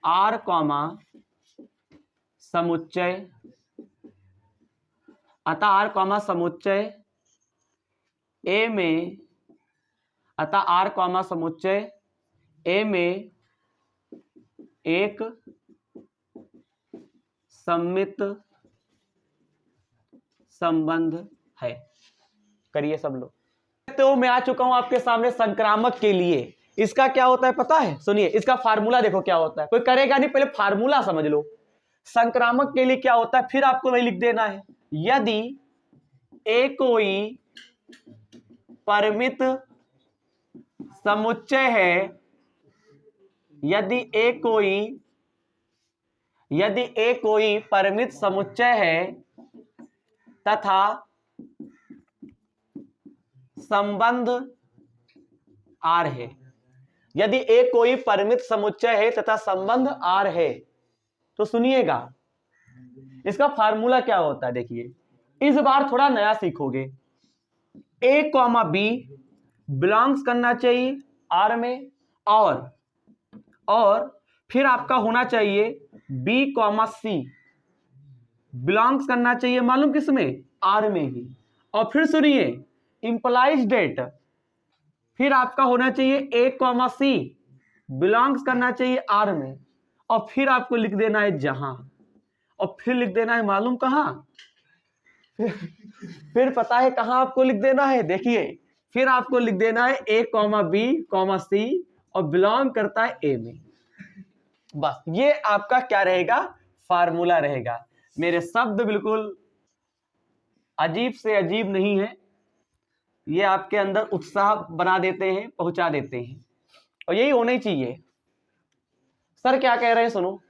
आर कॉमा समुच्चय, अतः आर कॉमा समुच्चय ए में, अतः आर कॉमा समुच्चय ए में एक सम्मित संबंध है। करिए सब लोग। तो मैं आ चुका हूं आपके सामने संक्रामक के लिए। इसका क्या होता है पता है, सुनिए इसका फार्मूला देखो क्या होता है। कोई करेगा नहीं, पहले फार्मूला समझ लो। संक्रामक के लिए क्या होता है, फिर आपको वही लिख देना है, यदि ए कोई परिमित समुच्चय है, यदि ए कोई परिमित समुच्चय है तथा संबंध आर है, यदि ए कोई परिमित समुच्चय है तथा संबंध आर है, तो सुनिएगा इसका फार्मूला क्या होता है। देखिए इस बार थोड़ा नया सीखोगे। ए कॉमा बी बिलोंग्स करना चाहिए आर में, और फिर आपका होना चाहिए बी कॉमा सी बिलोंग्स करना चाहिए, मालूम किसमें, आर में ही। और फिर सुनिए इंप्लाइज डेट, फिर आपका होना चाहिए ए कॉमा सी बिलोंग्स करना चाहिए आर में, और फिर आपको लिख देना है जहां, और फिर लिख देना है मालूम कहां, फिर पता है कहां आपको लिख देना है। देखिए फिर आपको लिख देना है ए कॉमा बी कॉमा सी और बिलोंग करता है ए में। बस ये आपका क्या रहेगा, फार्मूला रहेगा। मेरे शब्द बिल्कुल अजीब से अजीब नहीं है, ये आपके अंदर उत्साह बना देते हैं, पहुंचा देते हैं, और यही होना ही चाहिए। सर क्या कह रहे हैं सुनो,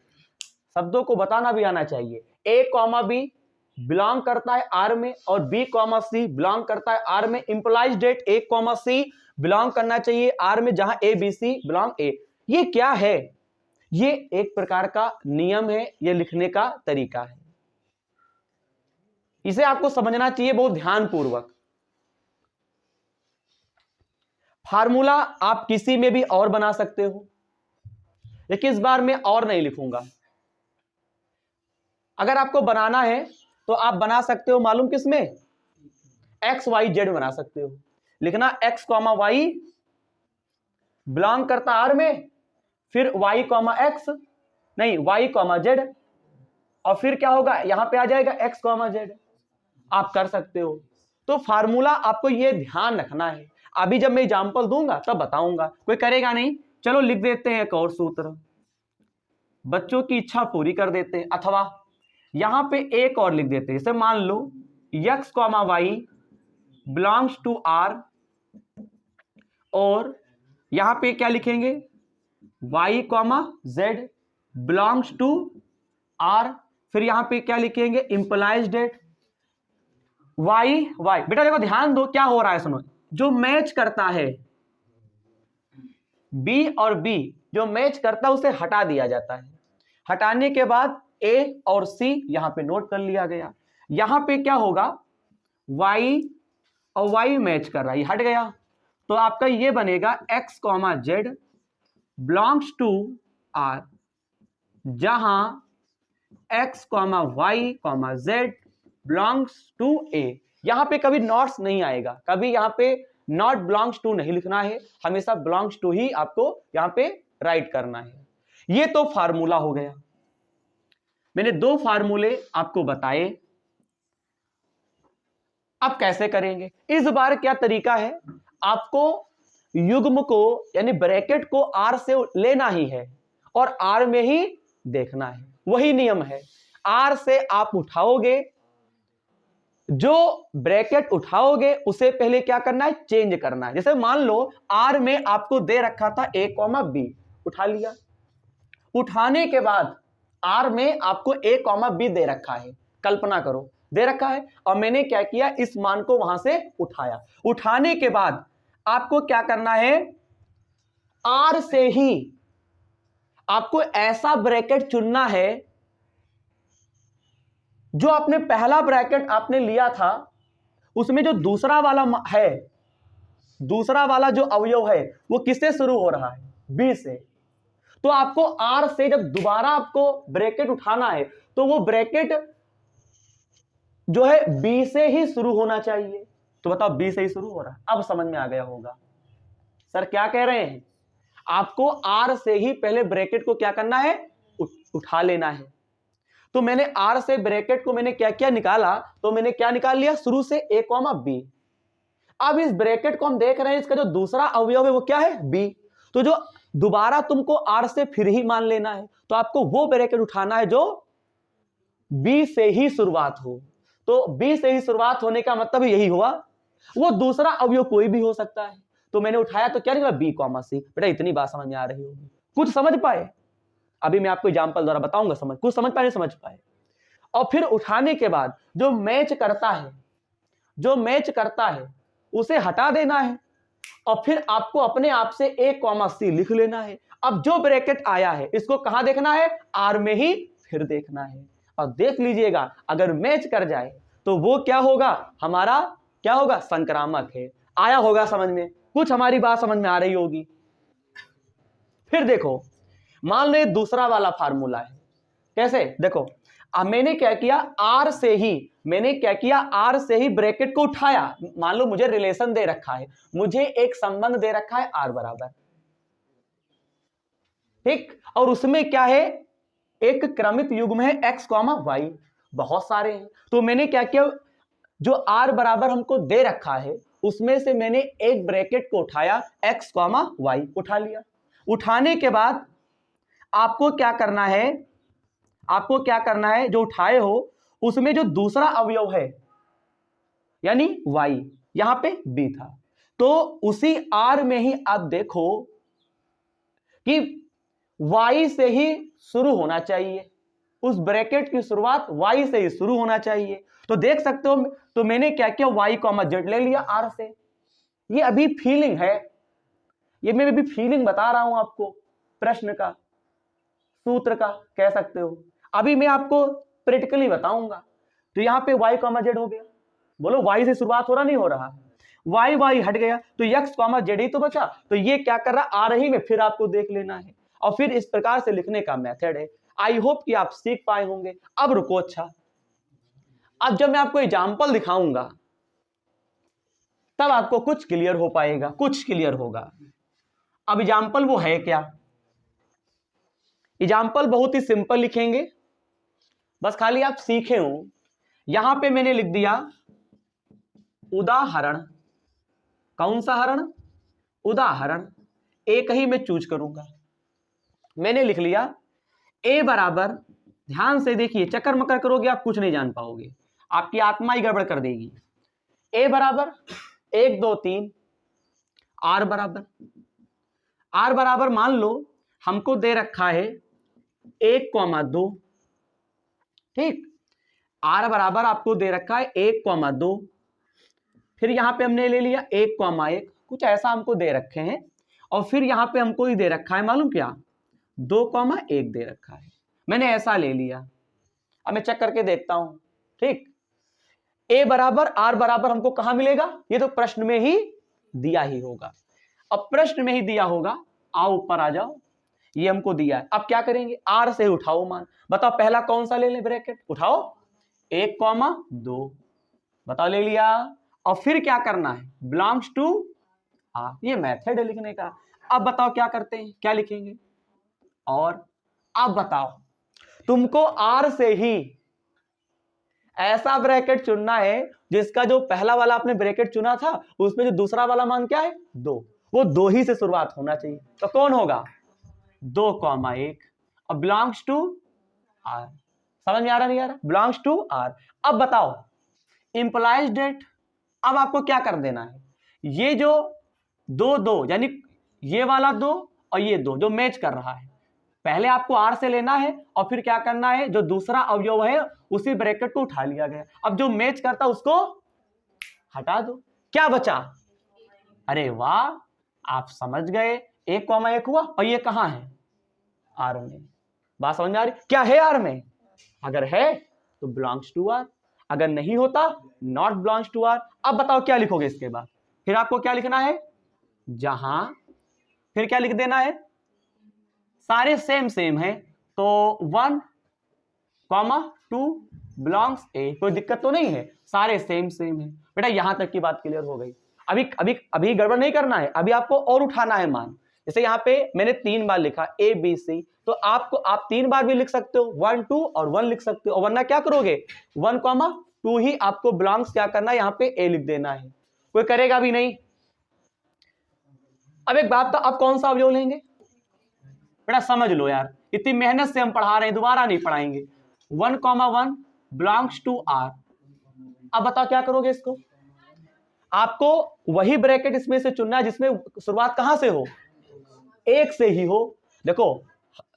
शब्दों को बताना भी आना चाहिए। ए कॉमा बी बिलोंग करता है आर में और बी कॉमा सी बिलोंग करता है आर में, employees date A comma C belong करना चाहिए आर में, जहां ए बी सी बिलोंग ए। ये क्या है? ये एक प्रकार का नियम है, ये लिखने का तरीका है, इसे आपको समझना चाहिए बहुत ध्यानपूर्वक। फार्मूला आप किसी में भी और बना सकते हो, लेकिन इस बार मैं और नहीं लिखूंगा। अगर आपको बनाना है तो आप बना सकते हो, मालूम किसमें? एक्स वाई जेड बना सकते हो। लिखना एक्स कॉमा वाई बिलोंग करता आर में, फिर वाई कॉमा एक्स नहीं वाई कॉमा जेड, और फिर क्या होगा, यहां पे आ जाएगा एक्स कॉमा जेड। आप कर सकते हो। तो फार्मूला आपको यह ध्यान रखना है। अभी जब मैं एग्जांपल दूंगा तब बताऊंगा, कोई करेगा नहीं। चलो लिख देते हैं एक और सूत्र, बच्चों की इच्छा पूरी कर देते हैं, अथवा यहां पे एक और लिख देते हैं। जैसे मान लो X comma Y belongs to R, और यहां पे क्या लिखेंगे, Y comma Z belongs to R, फिर यहां पे क्या लिखेंगे, इंप्लाइज डेट वाई वाई। बेटा देखो ध्यान दो क्या हो रहा है, सुनो। जो मैच करता है बी और बी, जो मैच करता है उसे हटा दिया जाता है। हटाने के बाद ए और सी यहां पे नोट कर लिया गया। यहां पे क्या होगा, वाई और वाई मैच कर रहा है, ये हट गया, तो आपका ये बनेगा X comma Z belongs to R, जहां X comma Y comma Z belongs to A. यहां पे कभी नॉट्स नहीं आएगा, कभी यहां पे नॉट बिलोंग्स टू नहीं लिखना है, हमेशा बिलोंग्स टू ही आपको यहां पे राइट करना है। ये तो फार्मूला हो गया। मैंने दो फार्मूले आपको बताए। अब कैसे करेंगे? इस बार क्या तरीका है, आपको युग्म को यानी ब्रैकेट को आर से लेना ही है और आर में ही देखना है, वही नियम है। आर से आप उठाओगे, जो ब्रैकेट उठाओगे उसे पहले क्या करना है, चेंज करना है। जैसे मान लो आर में आपको दे रखा था ए कॉमा बी, उठा लिया। उठाने के बाद आर में आपको ए कॉमा बी दे रखा है, कल्पना करो दे रखा है, और मैंने क्या किया, इस मान को वहां से उठाया। उठाने के बाद आपको क्या करना है, आर से ही आपको ऐसा ब्रैकेट चुनना है, जो आपने पहला ब्रैकेट आपने लिया था उसमें जो दूसरा वाला है, दूसरा वाला जो अवयव है वो किससे शुरू हो रहा है, बी से। तो आपको आर से जब दोबारा आपको ब्रैकेट उठाना है तो वो ब्रैकेट जो है बी से ही शुरू होना चाहिए। तो बताओ बी से ही शुरू हो रहा है, अब समझ में आ गया होगा सर क्या कह रहे हैं। आपको आर से ही पहले ब्रैकेट को क्या करना है, उठा लेना है। तो मैंने आर से ब्रैकेट को मैंने क्या क्या निकाला, तो मैंने क्या निकाल लिया, शुरू से ए कॉमा बी। अब इस ब्रैकेट को हम देख रहे हैं, इसका जो दूसरा अवयव है वो क्या है, बी। तो जो दोबारा तुमको आर से फिर ही मान लेना है, तो आपको वो ब्रैकेट उठाना है जो बी से ही शुरुआत हो। तो बी से ही शुरुआत होने का मतलब यही हुआ, वो दूसरा अवयव कोई भी हो सकता है। तो मैंने उठाया तो क्या निकला, बी कॉमा सी। बेटा इतनी बात समझ में आ रही होगी, कुछ समझ पाए? अभी मैं आपको एग्जांपल द्वारा बताऊंगा, कुछ समझ पाए नहीं समझ पाए। और फिर उठाने के बाद जो मैच करता है, जो मैच करता है उसे हटा देना है, और फिर आपको अपने आप से ए कॉमा सी लिख लेना है। अब जो ब्रैकेट आया है इसको कहां देखना है, आर में ही फिर देखना है। और देख लीजिएगा अगर मैच कर जाए तो वो क्या होगा, हमारा क्या होगा, संक्रामक है। आया होगा समझ में, कुछ हमारी बात समझ में आ रही होगी। फिर देखो मान लो दूसरा वाला फार्मूला है, कैसे देखो, अब मैंने क्या किया, आर से ही मैंने क्या किया, आर से ही ब्रैकेट को उठाया। मान लो मुझे रिलेशन दे रखा है, मुझे एक संबंध दे रखा है आर बराबर, ठीक, और उसमें क्या है, एक क्रमित युग्म है एक्स कॉमा वाई, बहुत सारे हैं। तो मैंने क्या किया, जो आर बराबर हमको दे रखा है उसमें से मैंने एक ब्रैकेट को उठाया, एक्स कॉमा वाई उठा लिया। उठाने के बाद आपको क्या करना है, आपको क्या करना है, जो उठाए हो उसमें जो दूसरा अवयव है यानी y, यहां पे b था, तो उसी r में ही आप देखो कि y से ही शुरू होना चाहिए। उस ब्रैकेट की शुरुआत y से ही शुरू होना चाहिए। तो देख सकते हो, तो मैंने क्या किया, y कॉमा जेड ले लिया r से। ये अभी फीलिंग है, ये मैं अभी फीलिंग बता रहा हूं आपको, प्रश्न का, सूत्र का कह सकते हो। अभी मैं आपको प्रैक्टिकली बताऊंगा। तो यहां पे y कॉमा जेड हो गया, बोलो y से शुरुआत हो रहा नहीं हो रहा, y हट गया तो x कॉमा जेड ही तो बचा। तो ये क्या कर रहा, आ रही में फिर आपको देख लेना है और फिर इस प्रकार से लिखने का मेथड है। आई होप कि आप सीख पाए होंगे। अब रुको, अच्छा अब जब मैं आपको एग्जाम्पल दिखाऊंगा तब आपको कुछ क्लियर हो पाएगा, कुछ क्लियर होगा। अब एग्जाम्पल वो है क्या, एग्जाम्पल बहुत ही सिंपल लिखेंगे, बस खाली आप सीखे हो। यहां पे मैंने लिख दिया उदाहरण, कौन सा हरण, उदाहरण, एक ही मैं चूज करूंगा। मैंने लिख लिया a बराबर, ध्यान से देखिए, चक्कर मकर करोगे आप कुछ नहीं जान पाओगे, आपकी आत्मा ही गड़बड़ कर देगी। a बराबर 1 2 3, r बराबर मान लो हमको दे रखा है 1,2, ठीक, r बराबर आपको दे रखा है 1,2, फिर यहां पे हमने ले लिया 1,1, कुछ ऐसा हमको दे रखे हैं, और फिर यहां पे हमको ही दे रखा है मालूम क्या, 2,1 दे रखा है, मैंने ऐसा ले लिया। अब मैं चेक करके देखता हूं, ठीक, a बराबर r बराबर हमको कहां मिलेगा, ये तो प्रश्न में ही दिया ही होगा। अब प्रश्न में ही दिया होगा, आओ ऊपर आ जाओ, ये हमको दिया है। अब क्या करेंगे, r से उठाओ मान, बताओ पहला कौन सा ले लें ब्रैकेट, उठाओ 1,2, बताओ ले लिया, और फिर क्या करना है, बिलोंग्स टू r, ये मेथड है लिखने का। अब बताओ क्या करते हैं, क्या लिखेंगे, और अब बताओ तुमको r से ही ऐसा ब्रैकेट चुनना है जिसका जो पहला वाला आपने ब्रैकेट चुना था उसमें जो दूसरा वाला मान क्या है, 2, वो 2 ही से शुरुआत होना चाहिए। तो कौन होगा, 2,1, और बिलोंग्स टू r, समझ में आ रहा नहीं आ रहा, बिलोंग्स टू r। अब बताओ इंप्लाइज डेट, अब आपको क्या कर देना है, ये जो 2 2 यानी ये वाला 2 और ये 2 जो मैच कर रहा है, पहले आपको r से लेना है और फिर क्या करना है, जो दूसरा अवयव है उसी ब्रैकेट को उठा लिया गया, अब जो मैच करता उसको हटा दो, क्या बचा, अरे वाह आप समझ गए, 1,1 हुआ, और ये कहां है, r में। बात समझ में आ रही, क्या है r में, अगर है तो बिलोंग्स टू r, अगर नहीं होता नॉट बिलोंग्स टू r। अब बताओ क्या लिखोगे इसके बाद, फिर आपको क्या लिखना है, जहां, फिर क्या लिख देना है, सारे सेम है, तो 1,2 बिलोंग्स a, कोई दिक्कत तो नहीं है, सारे सेम है। बेटा यहां तक की बात क्लियर हो गई। अभी गड़बड़ नहीं करना है, अभी आपको और उठाना है मान। जैसे यहाँ पे मैंने 3 बार लिखा a b c, तो आप 3 बार भी लिख सकते हो, 1 2 और 1 लिख सकते हो, और वरना क्या करोगे 1,2 ही आपको बिलोंग्स क्या करना है, यहाँ पे a लिख देना है, कोई करेगा भी नहीं। अब एक बात, अब कौन सा अवयव लेंगे, बेटा समझ लो यार, इतनी मेहनत से हम पढ़ा रहे हैं, दोबारा नहीं पढ़ाएंगे। 1,1 बिलोंग्स टू r। अब बताओ क्या करोगे इसको, आपको वही ब्रैकेट इसमें से चुनना है जिसमें शुरुआत कहां से हो, 1 से ही हो। देखो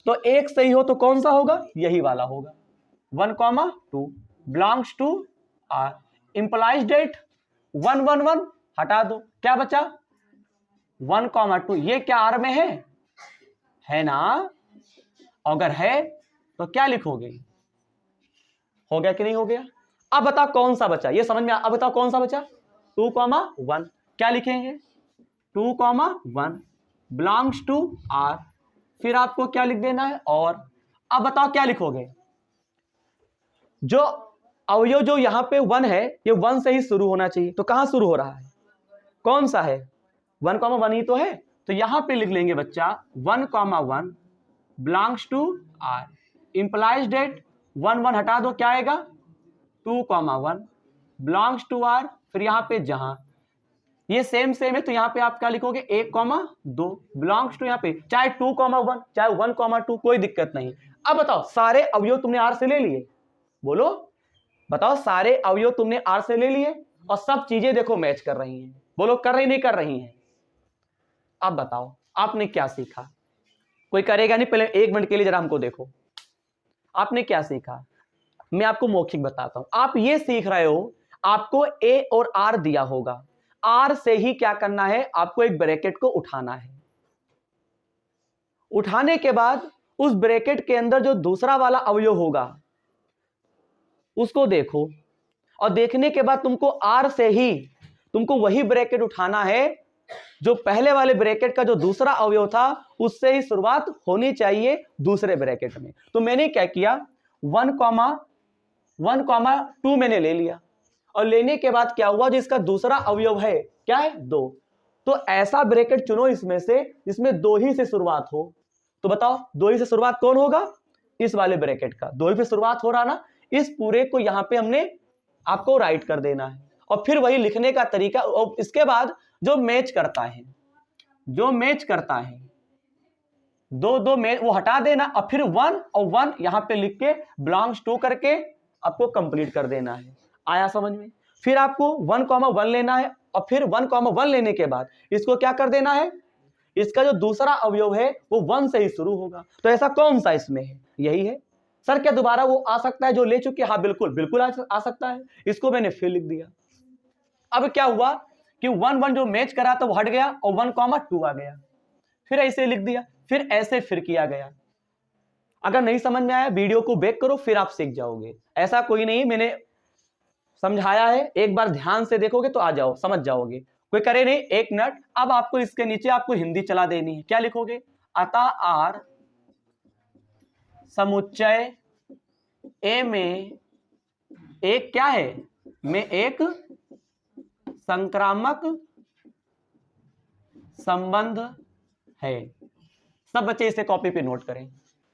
तो 1 से ही हो तो कौन सा होगा, यही वाला होगा, 1,2 belongs to r। Employees date 1 1 1 हटा दो, क्या बचा 1,2, ये क्या r में है ना, अगर है तो क्या लिखोगे, हो गया कि नहीं हो गया। अब बताओ कौन सा बचा, ये समझ में अब बताओ कौन सा बचा, 2,1, क्या लिखेंगे 2,1 बिलोंग्स टू r, फिर आपको क्या लिख देना है, और अब बताओ क्या लिखोगे, जो अवयव जो यहां पे 1 है ये 1 से ही शुरू होना चाहिए, तो कहां शुरू हो रहा है, कौन सा है, 1,1 ही तो है, तो यहां पे लिख लेंगे बच्चा 1,1 belongs to r। Employees date 1 1 हटा दो, क्या आएगा 2,1 बिलोंग्स टू r, फिर यहां पे जहां ये सेम है तो यहां पे आप क्या लिखोगे 1,2 बिलोंग्स टू, यहां पे चाहे 2,1 चाहे 1,2 कोई दिक्कत नहीं। अब बताओ सारे अवयव तुमने r से ले लिए, बोलो बताओ सारे अवयव तुमने r से ले लिए और सब चीजें देखो मैच कर रही हैं, बोलो कर रही नहीं कर रही हैं। अब बताओ आपने क्या सीखा, कोई करेगा नहीं, पहले 1 मिनट के लिए जरा हमको देखो, आपने क्या सीखा, मैं आपको मौखिक बताता हूं। आप ये सीख रहे हो, आपको ए और आर दिया होगा, आर से ही क्या करना है, आपको एक ब्रैकेट को उठाना है। उठाने के बाद उस ब्रैकेट के अंदर जो दूसरा वाला अवयव होगा उसको देखो, और देखने के बाद तुमको आर से ही तुमको वही ब्रैकेट उठाना है जो पहले वाले ब्रैकेट का जो दूसरा अवयव था उससे ही शुरुआत होनी चाहिए दूसरे ब्रैकेट में। तो मैंने क्या किया, 1,1,2 मैंने ले लिया, और लेने के बाद क्या हुआ, जिसका दूसरा अवयव है क्या है 2, तो ऐसा ब्रैकेट चुनो इसमें से जिसमें 2 ही से शुरुआत हो। तो बताओ 2 ही से शुरुआत कौन होगा, इस वाले ब्रैकेट का 2 ही से शुरुआत हो रहा ना, इस पूरे को यहां पे हमने आपको राइट कर देना है, और फिर वही लिखने का तरीका। और इसके बाद जो मैच करता है, जो मैच करता है, 2 मैच वो हटा देना, और फिर 1 और 1 यहां पे लिख के बिलोंग्स टू करके आपको कंप्लीट कर देना है। आया समझ में? फिर आपको 1,1 लेना है, और फिर 1,1 लेने के बाद इसको क्या कर देना है, इसका जो दूसरा अवयव है वो 1 से ही शुरू होगा। तो ऐसा कौन सा इसमें है, यही है। सर क्या दोबारा वो आ सकता है जो ले चुके? हाँ बिल्कुल बिल्कुल आ सकता है। इसको मैंने फिर लिख दिया। अब क्या हुआ कि 1,1 जो मैच करा था वो हट गया, और 1,2 आ गया, फिर ऐसे लिख दिया, फिर ऐसे फिर किया गया। अगर नहीं समझ में आया वीडियो को बैक करो, फिर आप सीख जाओगे। ऐसा कोई नहीं, मैंने समझाया है, एक बार ध्यान से देखोगे तो आ जाओ, समझ जाओगे। कोई करे नहीं, 1 मिनट। अब आपको इसके नीचे आपको हिंदी चला देनी है। क्या लिखोगे, अतः आर समुच्चय ए में एक क्या है, में एक संक्रामक संबंध है। सब बच्चे इसे कॉपी पे नोट करें।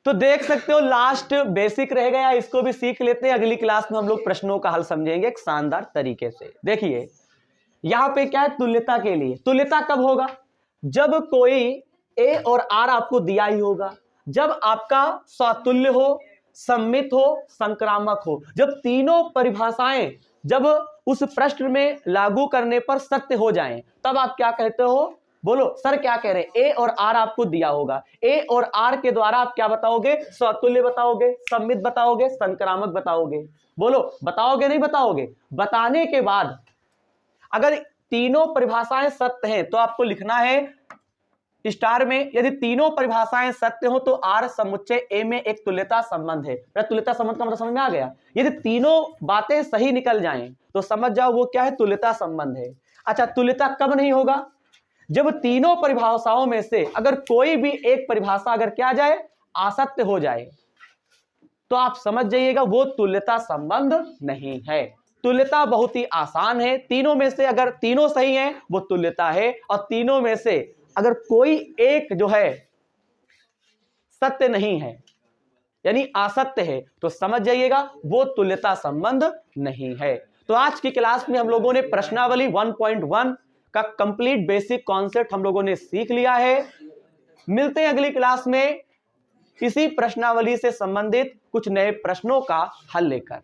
तो देख सकते हो लास्ट बेसिक रह गया, इसको भी सीख लेते हैं। अगली क्लास में हम लोग प्रश्नों का हल समझेंगे एक शानदार तरीके से। देखिए यहां पे क्या है, तुल्यता के लिए। तुल्यता कब होगा, जब कोई ए और आर आपको दिया ही होगा, जब आपका स्वातुल्य हो, सम्मित हो, संक्रामक हो, जब तीनों परिभाषाएं जब उस प्रश्न में लागू करने पर सत्य हो जाएं, तब आप क्या कहते हो, बोलो सर क्या कह रहे हैं। ए और आर आपको दिया होगा, ए और आर के द्वारा आप क्या बताओगे, स्वतुल्य बताओगे, सम्मित बताओगे, संक्रामक बताओगे। बोलो बताओगे नहीं बताओगे? बताने के बाद अगर तीनों परिभाषाएं सत्य हैं तो आपको लिखना है स्टार में, यदि तीनों परिभाषाएं सत्य हो तो आर समुच्चय ए में एक तुल्यता संबंध है। तुल्यता संबंध का मतलब समझ में आ गया? यदि तीनों बातें सही निकल जाएं तो समझ जाओ वो क्या है, तुल्यता संबंध है। अच्छा, तुल्यता कब नहीं होगा, जब तीनों परिभाषाओं में से अगर कोई भी एक परिभाषा अगर क्या जाए, असत्य हो जाए, तो आप समझ जाइएगा वो तुल्यता संबंध नहीं है। तुल्यता बहुत ही आसान है, तीनों में से अगर तीनों सही हैं वो तुल्यता है, और तीनों में से अगर कोई एक जो है सत्य नहीं है यानी असत्य है तो समझ जाइएगा वो तुल्यता संबंध नहीं है। तो आज की क्लास में हम लोगों ने प्रश्नावली 1.1 का कंप्लीट बेसिक कॉन्सेप्ट हम लोगों ने सीख लिया है। मिलते हैं अगली क्लास में इसी प्रश्नावली से संबंधित कुछ नए प्रश्नों का हल लेकर।